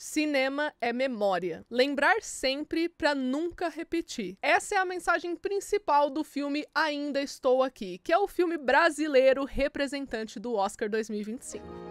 Cinema é memória. Lembrar sempre pra nunca repetir. Essa é a mensagem principal do filme Ainda Estou Aqui, que é o filme brasileiro representante do Oscar 2025.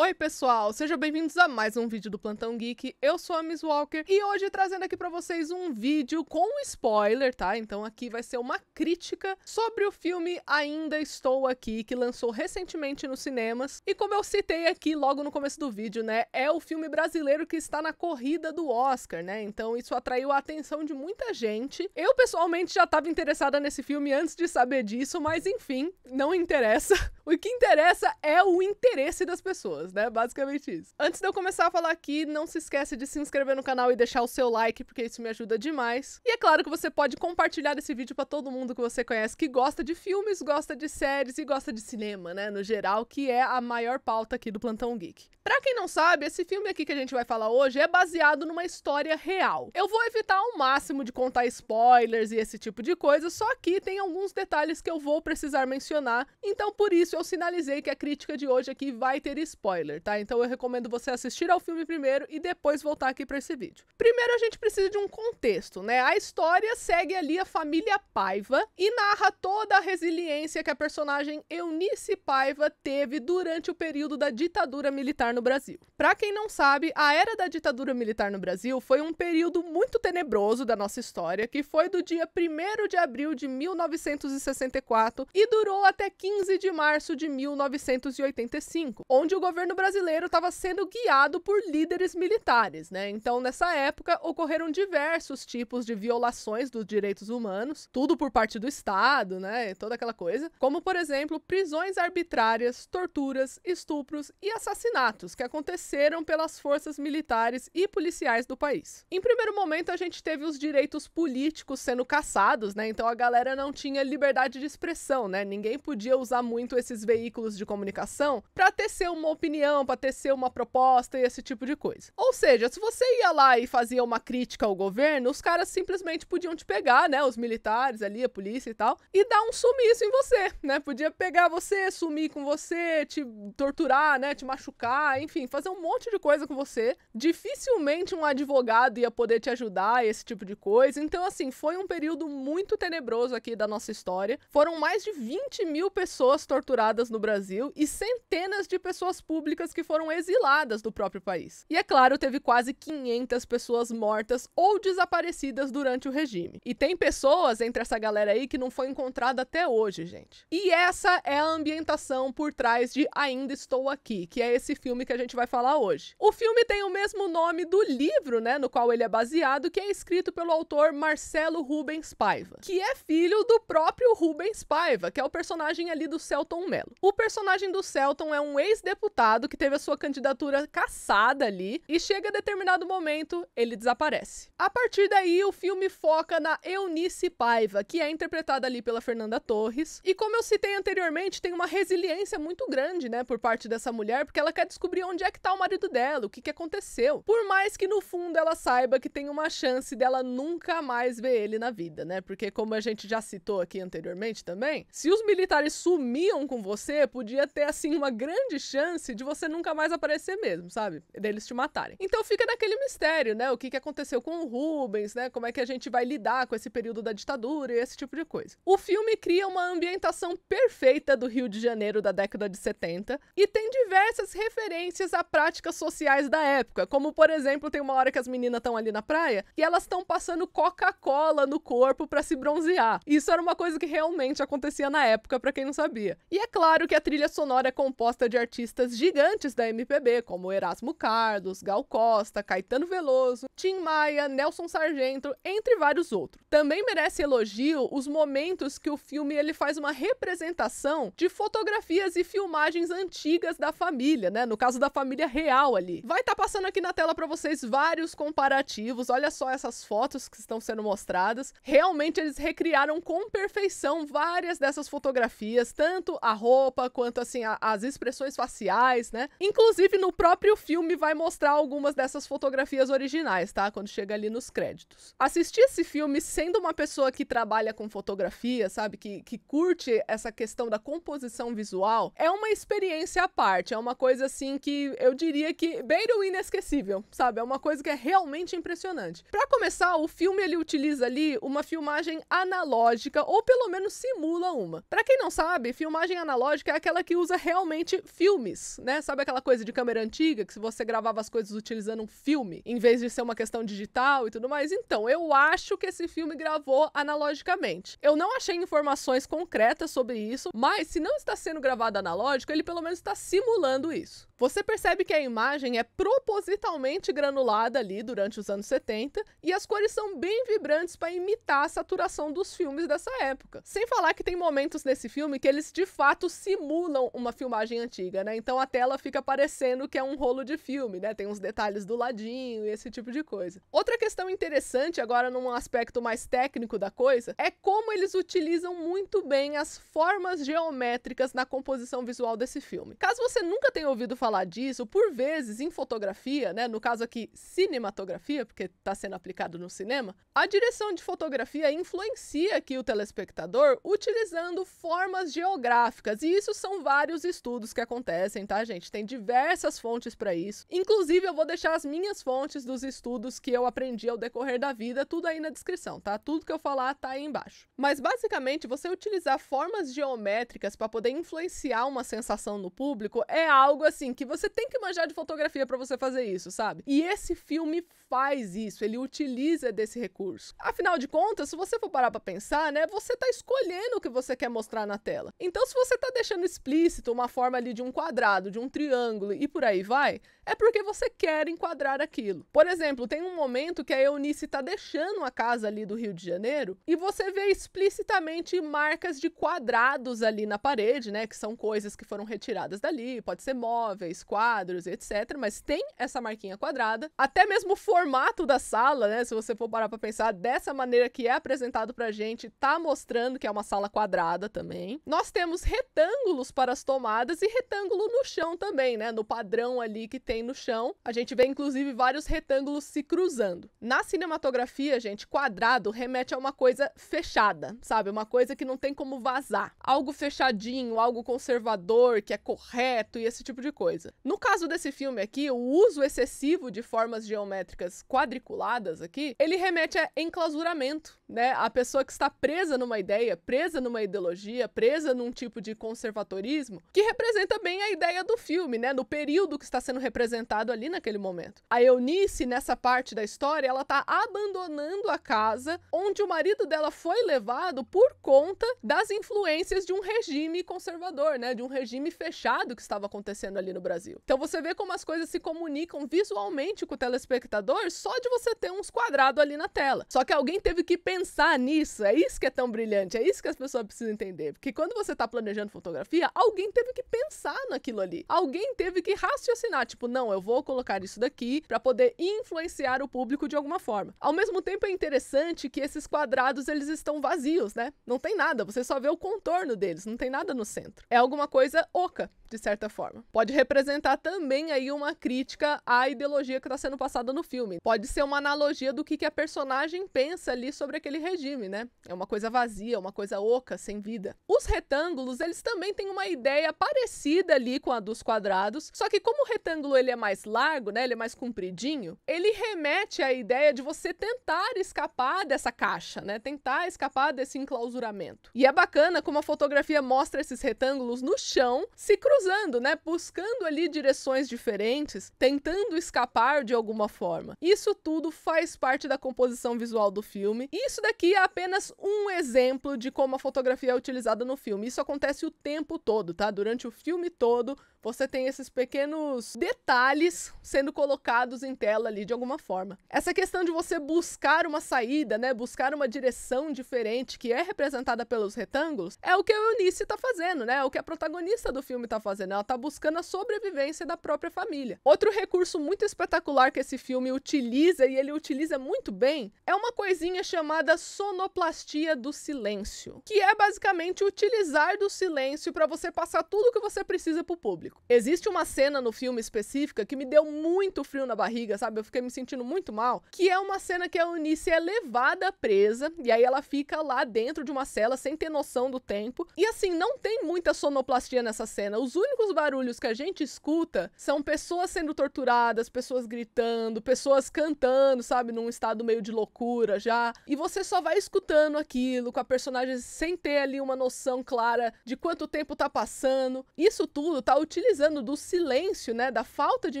Oi pessoal, sejam bem-vindos a mais um vídeo do Plantão Geek. Eu sou a Miss Walker e hoje trazendo aqui pra vocês um vídeo com spoiler, tá? Então aqui vai ser uma crítica sobre o filme Ainda Estou Aqui, que lançou recentemente nos cinemas. E como eu citei aqui logo no começo do vídeo, né, é o filme brasileiro que está na corrida do Oscar, né? Então isso atraiu a atenção de muita gente. Eu pessoalmente já estava interessada nesse filme antes de saber disso, mas enfim, não interessa. O que interessa é o interesse das pessoas, né? Basicamente isso. Antes de eu começar a falar aqui, não se esquece de se inscrever no canal e deixar o seu like, porque isso me ajuda demais. E é claro que você pode compartilhar esse vídeo pra todo mundo que você conhece que gosta de filmes, gosta de séries e gosta de cinema, né? No geral, que é a maior pauta aqui do Plantão Geek. Pra quem não sabe, esse filme aqui que a gente vai falar hoje é baseado numa história real. Eu vou evitar ao máximo de contar spoilers e esse tipo de coisa, só que tem alguns detalhes que eu vou precisar mencionar, então por isso eu sinalizei que a crítica de hoje aqui vai ter spoiler, tá? Então eu recomendo você assistir ao filme primeiro e depois voltar aqui pra esse vídeo. Primeiro a gente precisa de um contexto, né? A história segue ali a família Paiva e narra toda a resiliência que a personagem Eunice Paiva teve durante o período da ditadura militar no Brasil. Pra quem não sabe, a era da ditadura militar no Brasil foi um período muito tenebroso da nossa história, que foi do dia 1º de abril de 1964 e durou até 15 de março de 1985, onde o governo brasileiro estava sendo guiado por líderes militares, né? Então, nessa época, ocorreram diversos tipos de violações dos direitos humanos, tudo por parte do Estado, né? Toda aquela coisa. Como, por exemplo, prisões arbitrárias, torturas, estupros e assassinatos que aconteceram pelas forças militares e policiais do país. Em primeiro momento, a gente teve os direitos políticos sendo caçados, né? Então, a galera não tinha liberdade de expressão, né? Ninguém podia usar muito esses veículos de comunicação para tecer uma opinião, para tecer uma proposta e esse tipo de coisa. Ou seja, se você ia lá e fazia uma crítica ao governo, os caras simplesmente podiam te pegar, né, os militares ali, a polícia e tal, e dar um sumiço em você, né? Podia pegar você, sumir com você, te torturar, né, te machucar, enfim, fazer um monte de coisa com você. Dificilmente um advogado ia poder te ajudar, esse tipo de coisa. Então, assim, foi um período muito tenebroso aqui da nossa história. Foram mais de 20 mil pessoas torturadas no Brasil e centenas de pessoas públicas que foram exiladas do próprio país. E é claro, teve quase 500 pessoas mortas ou desaparecidas durante o regime. E tem pessoas entre essa galera aí que não foi encontrada até hoje, gente. E essa é a ambientação por trás de Ainda Estou Aqui, que é esse filme que a gente vai falar hoje. O filme tem o mesmo nome do livro, né, no qual ele é baseado, que é escrito pelo autor Marcelo Rubens Paiva, que é filho do próprio Rubens Paiva, que é o personagem ali do Selton Mello. O personagem do Selton é um ex-deputado que teve a sua candidatura cassada ali e chega a determinado momento, ele desaparece. A partir daí, o filme foca na Eunice Paiva, que é interpretada ali pela Fernanda Torres. E como eu citei anteriormente, tem uma resiliência muito grande, né, por parte dessa mulher, porque ela quer descobrir onde é que tá o marido dela, o que que aconteceu. Por mais que no fundo ela saiba que tem uma chance dela nunca mais ver ele na vida, né, porque como a gente já citou aqui anteriormente também, se os militares sumiam com você, podia ter assim uma grande chance de você nunca mais aparecer mesmo, sabe? Deles te matarem. Então fica naquele mistério, né? O que que aconteceu com o Rubens, né? Como é que a gente vai lidar com esse período da ditadura e esse tipo de coisa. O filme cria uma ambientação perfeita do Rio de Janeiro da década de 70 e tem diversas referências a práticas sociais da época, como por exemplo, tem uma hora que as meninas estão ali na praia e elas estão passando Coca-Cola no corpo pra se bronzear. Isso era uma coisa que realmente acontecia na época, pra quem não sabia. E é claro que a trilha sonora é composta de artistas gigantes da MPB, como Erasmo Carlos, Gal Costa, Caetano Veloso, Tim Maia, Nelson Sargento, entre vários outros. Também merece elogio os momentos que o filme ele faz uma representação de fotografias e filmagens antigas da família, né? No caso da família real ali. Vai estar passando aqui na tela para vocês vários comparativos. Olha só essas fotos que estão sendo mostradas. Realmente eles recriaram com perfeição várias dessas fotografias, tanto a roupa quanto assim as expressões faciais mais, né? Inclusive, no próprio filme vai mostrar algumas dessas fotografias originais, tá? Quando chega ali nos créditos. Assistir esse filme sendo uma pessoa que trabalha com fotografia, sabe? Que curte essa questão da composição visual, é uma experiência à parte. É uma coisa, assim, que eu diria que beira o inesquecível, sabe? É uma coisa que é realmente impressionante. Pra começar, o filme, ele utiliza ali uma filmagem analógica, ou pelo menos simula uma. Pra quem não sabe, filmagem analógica é aquela que usa realmente filmes, né? Sabe aquela coisa de câmera antiga, que se você gravava as coisas utilizando um filme, em vez de ser uma questão digital e tudo mais? Então, eu acho que esse filme gravou analogicamente. Eu não achei informações concretas sobre isso, mas se não está sendo gravado analógico, ele pelo menos está simulando isso. Você percebe que a imagem é propositalmente granulada ali durante os anos 70 e as cores são bem vibrantes para imitar a saturação dos filmes dessa época. Sem falar que tem momentos nesse filme que eles de fato simulam uma filmagem antiga, né? Então a tela fica parecendo que é um rolo de filme, né? Tem uns detalhes do ladinho e esse tipo de coisa. Outra questão interessante, agora num aspecto mais técnico da coisa, é como eles utilizam muito bem as formas geométricas na composição visual desse filme. Caso você nunca tenha ouvido falar disso, por vezes em fotografia, né, no caso aqui cinematografia, porque está sendo aplicado no cinema, a direção de fotografia influencia aqui o telespectador utilizando formas geográficas, e isso são vários estudos que acontecem, tá, gente? Tem diversas fontes para isso. Inclusive, eu vou deixar as minhas fontes dos estudos que eu aprendi ao decorrer da vida, tudo aí na descrição, tá? Tudo que eu falar tá aí embaixo. Mas, basicamente, você utilizar formas geométricas para poder influenciar uma sensação no público é algo, assim, que você tem que manjar de fotografia para você fazer isso, sabe? E esse filme faz isso, ele utiliza desse recurso. Afinal de contas, se você for parar para pensar, né, você tá escolhendo o que você quer mostrar na tela. Então, se você tá deixando explícito uma forma ali de um quadrado, de um triângulo e por aí vai, é porque você quer enquadrar aquilo. Por exemplo, tem um momento que a Eunice tá deixando a casa ali do Rio de Janeiro e você vê explicitamente marcas de quadrados ali na parede, né, que são coisas que foram retiradas dali, pode ser móveis, quadros, etc, mas tem essa marquinha quadrada. Até mesmo o formato da sala, né, se você for parar pra pensar dessa maneira que é apresentado pra gente, tá mostrando que é uma sala quadrada também. Nós temos retângulos para as tomadas e retângulo no chão também, né, no padrão ali que tem no chão. A gente vê, inclusive, vários retângulos se cruzando. Na cinematografia, gente, quadrado remete a uma coisa fechada, sabe? Uma coisa que não tem como vazar. Algo fechadinho, algo conservador, que é correto e esse tipo de coisa. No caso desse filme aqui, o uso excessivo de formas geométricas quadriculadas aqui, ele remete a enclausuramento, né? A pessoa que está presa numa ideia, presa numa ideologia, presa num tipo de conservadorismo, que representa bem a ideia do filme, né? No período que está sendo representado ali naquele momento. A Eunice, nessa parte da história, ela tá abandonando a casa onde o marido dela foi levado por conta das influências de um regime conservador, né? De um regime fechado que estava acontecendo ali no Brasil. Então você vê como as coisas se comunicam visualmente com o telespectador só de você ter uns quadrados ali na tela. Só que alguém teve que pensar nisso, é isso que é tão brilhante, é isso que as pessoas precisam entender. Porque quando você tá planejando fotografia, alguém teve que pensar naquilo ali. Alguém teve que raciocinar, tipo, não, eu vou colocar isso daqui para poder influenciar o público de alguma forma. Ao mesmo tempo é interessante que esses quadrados, eles estão vazios, né? Não tem nada, você só vê o contorno deles, não tem nada no centro. É alguma coisa oca, de certa forma. Pode representar também aí uma crítica à ideologia que está sendo passada no filme. Pode ser uma analogia do que a personagem pensa ali sobre aquele regime, né? É uma coisa vazia, uma coisa oca, sem vida. Os retângulos, eles também têm uma ideia parecida ali com a dos quadrados, só que como o retângulo ele é mais largo, né? Ele é mais compridinho, ele remete à ideia de você tentar escapar dessa caixa, né? Tentar escapar desse enclausuramento. E é bacana como a fotografia mostra esses retângulos no chão, se cruzando, né? Buscando ali direções diferentes, tentando escapar de alguma forma. Isso tudo faz parte da composição visual do filme. E isso daqui é apenas um exemplo de como a fotografia é utilizada no filme. Isso acontece o tempo todo, tá? Durante o filme todo, você tem esses pequenos detalhes sendo colocados em tela ali de alguma forma. Essa questão de você buscar uma saída, né? Buscar uma direção diferente que é representada pelos retângulos, é o que a Eunice tá fazendo, né? É o que a protagonista do filme tá fazendo. Ela tá buscando a sobrevivência da própria família. Outro recurso muito espetacular que esse filme utiliza, e ele utiliza muito bem, é uma coisinha chamada sonoplastia do silêncio, que é basicamente utilizar do silêncio para você passar tudo o que você precisa pro público. público. Existe uma cena no filme específica que me deu muito frio na barriga, sabe? Eu fiquei me sentindo muito mal, que é uma cena que a Eunice é levada presa, e aí ela fica lá dentro de uma cela sem ter noção do tempo. E assim, não tem muita sonoplastia nessa cena. Os únicos barulhos que a gente escuta são pessoas sendo torturadas, pessoas gritando, pessoas cantando, sabe? Num estado meio de loucura já. E você só vai escutando aquilo, com a personagem sem ter ali uma noção clara de quanto tempo tá passando. Isso tudo tá utilizando do silêncio, né? Da falta de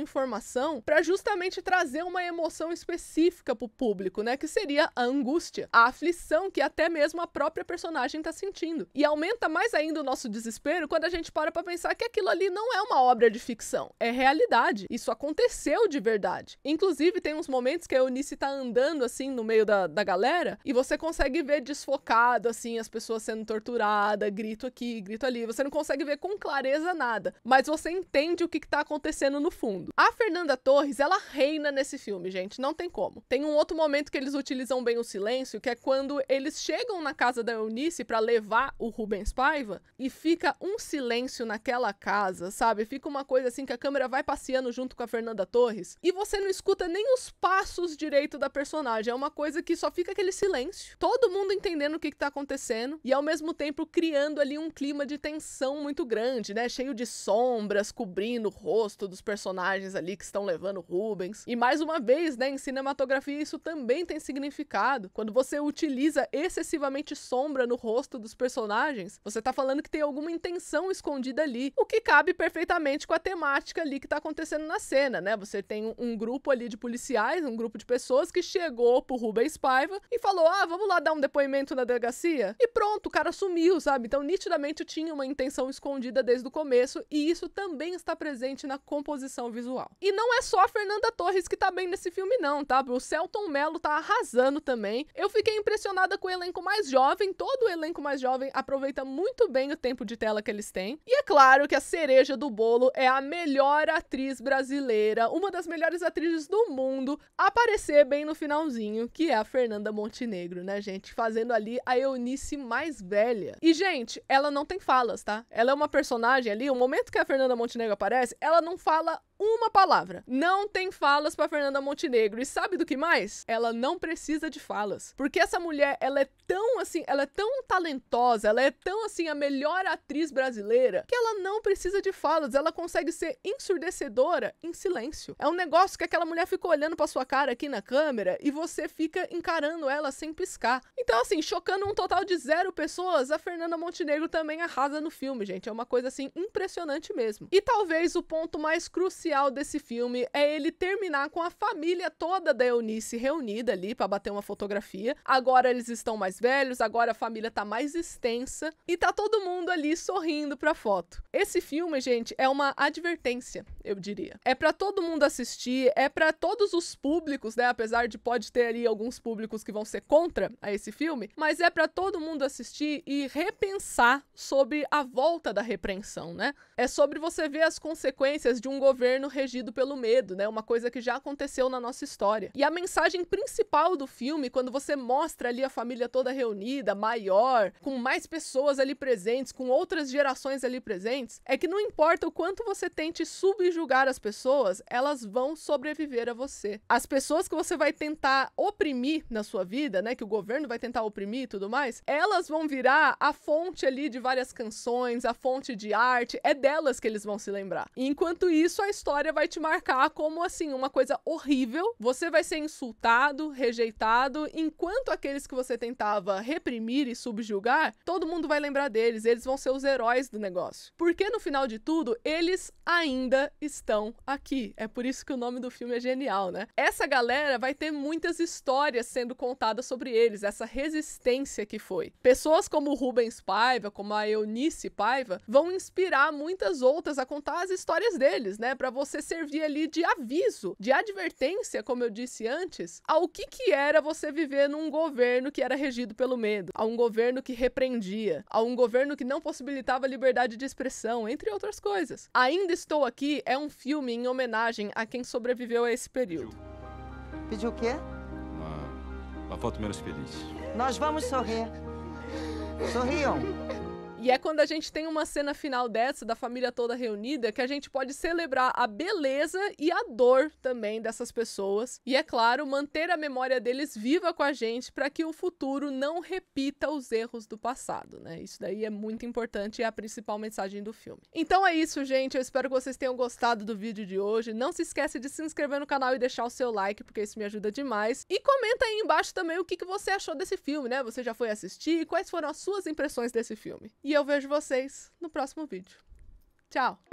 informação pra justamente trazer uma emoção específica pro público, né? Que seria a angústia, a aflição que até mesmo a própria personagem tá sentindo. E aumenta mais ainda o nosso desespero quando a gente para pra pensar que aquilo ali não é uma obra de ficção, é realidade. Isso aconteceu de verdade. Inclusive, tem uns momentos que a Eunice tá andando assim no meio da galera e você consegue ver desfocado, assim, as pessoas sendo torturadas, grito aqui, grito ali. Você não consegue ver com clareza nada, mas você entende o que tá acontecendo no fundo. A Fernanda Torres, ela reina nesse filme, gente, não tem como. Tem um outro momento que eles utilizam bem o silêncio, que é quando eles chegam na casa da Eunice pra levar o Rubens Paiva e fica um silêncio naquela casa, sabe? Fica uma coisa assim que a câmera vai passeando junto com a Fernanda Torres e você não escuta nem os passos direito da personagem. É uma coisa que só fica aquele silêncio. Todo mundo entendendo o que tá acontecendo e ao mesmo tempo criando ali um clima de tensão muito grande, né? Cheio de sombras cobrindo o rosto dos personagens ali que estão levando Rubens. E mais uma vez, né, em cinematografia isso também tem significado. Quando você utiliza excessivamente sombra no rosto dos personagens, você tá falando que tem alguma intenção escondida ali, o que cabe perfeitamente com a temática ali que tá acontecendo na cena, né? Você tem um grupo ali de policiais, um grupo de pessoas que chegou pro Rubens Paiva e falou, vamos lá dar um depoimento na delegacia? E pronto, o cara sumiu, sabe? Então, nitidamente tinha uma intenção escondida desde o começo e isso também está presente na composição visual. E não é só a Fernanda Torres que tá bem nesse filme não, tá? O Selton Mello tá arrasando também. Eu fiquei impressionada com o elenco mais jovem, todo o elenco mais jovem aproveita muito bem o tempo de tela que eles têm. E é claro que a cereja do bolo é a melhor atriz brasileira, uma das melhores atrizes do mundo, aparecer bem no finalzinho, que é a Fernanda Montenegro, né, gente? Fazendo ali a Eunice mais velha. E, gente, ela não tem falas, tá? Ela é uma personagem ali, o momento que a Fernanda Montenegro aparece, ela não fala uma palavra. Não tem falas pra Fernanda Montenegro. E sabe do que mais? Ela não precisa de falas. Porque essa mulher, ela é tão assim, ela é tão talentosa, ela é tão assim a melhor atriz brasileira, que ela não precisa de falas. Ela consegue ser ensurdecedora em silêncio. É um negócio que aquela mulher fica olhando pra sua cara aqui na câmera e você fica encarando ela sem piscar. Então, assim, chocando um total de 0 pessoas, a Fernanda Montenegro também arrasa no filme, gente. É uma coisa, assim, impressionante mesmo. E talvez o ponto mais crucial desse filme é ele terminar com a família toda da Eunice reunida ali pra bater uma fotografia. Agora eles estão mais velhos, agora a família tá mais extensa e tá todo mundo ali sorrindo pra foto. Esse filme, gente, é uma advertência, eu diria. É pra todo mundo assistir, é pra todos os públicos, né? Apesar de pode ter ali alguns públicos que vão ser contra a esse filme, mas é pra todo mundo assistir e repensar sobre a volta da repreensão, né? É sobre você ver as consequências de um governo regido pelo medo, né? Uma coisa que já aconteceu na nossa história. E a mensagem principal do filme, quando você mostra ali a família toda reunida, maior, com mais pessoas ali presentes, com outras gerações ali presentes, é que não importa o quanto você tente subjugar as pessoas, elas vão sobreviver a você. As pessoas que você vai tentar oprimir na sua vida, né? Que o governo vai tentar oprimir e tudo mais, elas vão virar a fonte ali de várias canções, a fonte de arte, é delas que eles vão se lembrar. E enquanto isso, a história vai te marcar como, assim, uma coisa horrível. Você vai ser insultado, rejeitado, enquanto aqueles que você tentava reprimir e subjugar, todo mundo vai lembrar deles, eles vão ser os heróis do negócio. Porque, no final de tudo, eles ainda estão aqui. É por isso que o nome do filme é genial, né? Essa galera vai ter muitas histórias sendo contadas sobre eles, essa resistência que foi. Pessoas como o Rubens Paiva, como a Eunice Paiva, vão inspirar muitas outras a contar as histórias deles, né? Pra você servir ali de aviso, de advertência, como eu disse antes, ao que era você viver num governo que era regido pelo medo, a um governo que repreendia, a um governo que não possibilitava a liberdade de expressão, entre outras coisas. Ainda Estou Aqui é um filme em homenagem a quem sobreviveu a esse período. Pediu o quê? Uma foto menos feliz. Nós vamos sorrir. Sorriam. E é quando a gente tem uma cena final dessa, da família toda reunida, que a gente pode celebrar a beleza e a dor também dessas pessoas. E é claro, manter a memória deles viva com a gente para que o futuro não repita os erros do passado, né? Isso daí é muito importante e é a principal mensagem do filme. Então é isso, gente. Eu espero que vocês tenham gostado do vídeo de hoje. Não se esquece de se inscrever no canal e deixar o seu like, porque isso me ajuda demais. E comenta aí embaixo também o que você achou desse filme, né? Você já foi assistir? Quais foram as suas impressões desse filme? E eu vejo vocês no próximo vídeo. Tchau!